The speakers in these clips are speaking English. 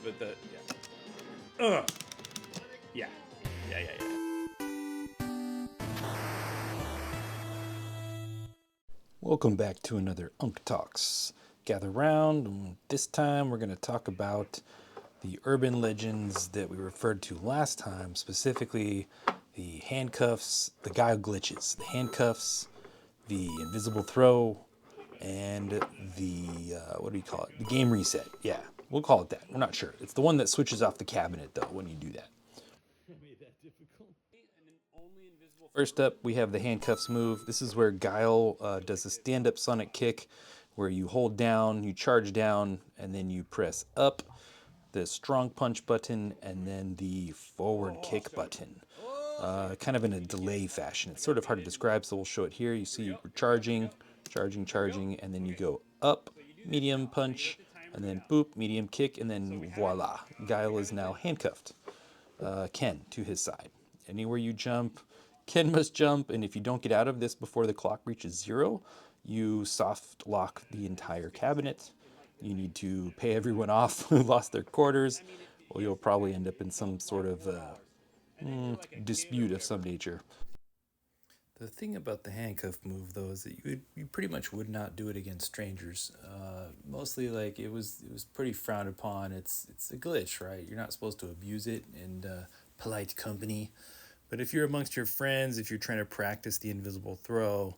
but the yeah. Yeah. Yeah. Welcome back to another Unc Talks. Gather round, and this time we're going to talk about the urban legends that we referred to last time, specifically the handcuffs, the Guile Glitches, the handcuffs, the invisible throw, and the, what do you call it? The game reset. Yeah, we'll call it that. We're not sure. It's the one that switches off the cabinet, though, when you do that. First up, we have the handcuffs move. This is where Guile does a stand-up sonic kick where you hold down, you charge down, and then you press up, the strong punch button, and then the forward kick button. Kind of in a delay fashion. It's sort of hard to describe, so we'll show it here. You see you're charging, and then you go up, medium punch, and then boop, medium kick, and then voila. Guile is now handcuffed. Ken to his side. Anywhere you jump, Ken must jump, and if you don't get out of this before the clock reaches 0, you soft lock the entire cabinet. You need to pay everyone off who lost their quarters, or you'll probably end up in some sort of dispute of some nature. The thing about the handcuff move, though, is that you pretty much would not do it against strangers. Mostly, like it was pretty frowned upon. It's a glitch, right? You're not supposed to abuse it in polite company. But if you're amongst your friends, if you're trying to practice the invisible throw,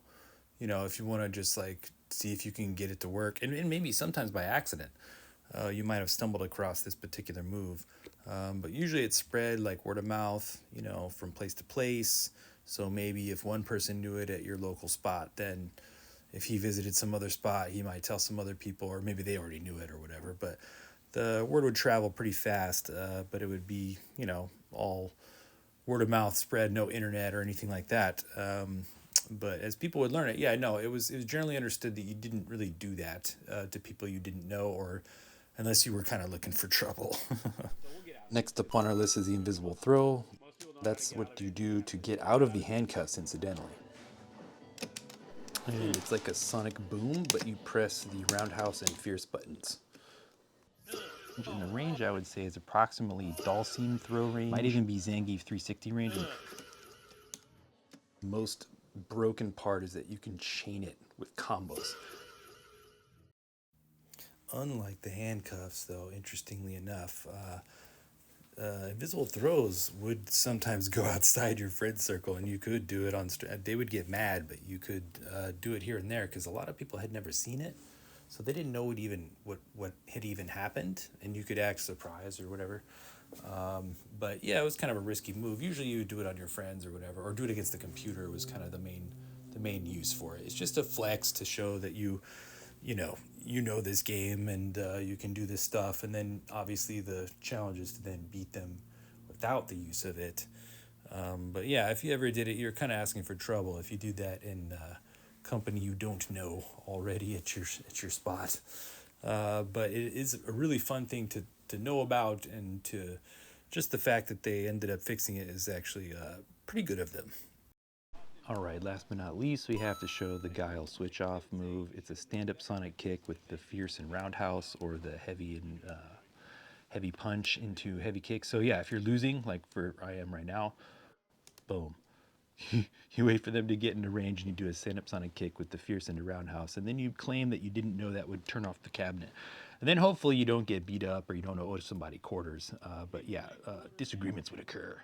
if you want to just like see if you can get it to work, and maybe sometimes by accident, you might have stumbled across this particular move. But usually it's spread like word of mouth, from place to place. So maybe if one person knew it at your local spot, then if he visited some other spot, he might tell some other people, or maybe they already knew it or whatever. But the word would travel pretty fast, but it would be, all word of mouth spread, no internet or anything like that. But as people would learn it, it was generally understood that you didn't really do that to people you didn't know, or unless you were kind of looking for trouble. Next up on our list is the invisible throw. That's what you do to get out of the handcuffs, incidentally. And it's like a sonic boom, but you press the roundhouse and fierce buttons. In the range, I would say, is approximately Dalsim throw range. Might even be Zangief 360 range. Most broken part is that you can chain it with combos. Unlike the handcuffs, though, interestingly enough, invisible throws would sometimes go outside your friend circle, and you could do it on. They would get mad, but you could do it here and there because a lot of people had never seen it, so they didn't know what had even happened, and you could act surprised or whatever. But yeah, it was kind of a risky move. Usually, you would do it on your friends or whatever, or do it against the computer. Was kind of the main use for it. It's just a flex to show that you know this game and you can do this stuff, and then obviously the challenge is to then beat them without the use of it. But yeah, if you ever did it, you're kind of asking for trouble if you do that in company you don't know already at your spot. But it is a really fun thing to know about, and to just the fact that they ended up fixing it is actually pretty good of them. All right, last but not least, we have to show the Guile switch off move. It's a stand-up sonic kick with the fierce and roundhouse, or the heavy and heavy punch into heavy kick. So yeah, if you're losing, like I am right now, boom. You wait for them to get into range and you do a stand-up sonic kick with the fierce and the roundhouse, and then you claim that you didn't know that would turn off the cabinet. And then hopefully you don't get beat up or you don't owe somebody quarters. But yeah, disagreements would occur.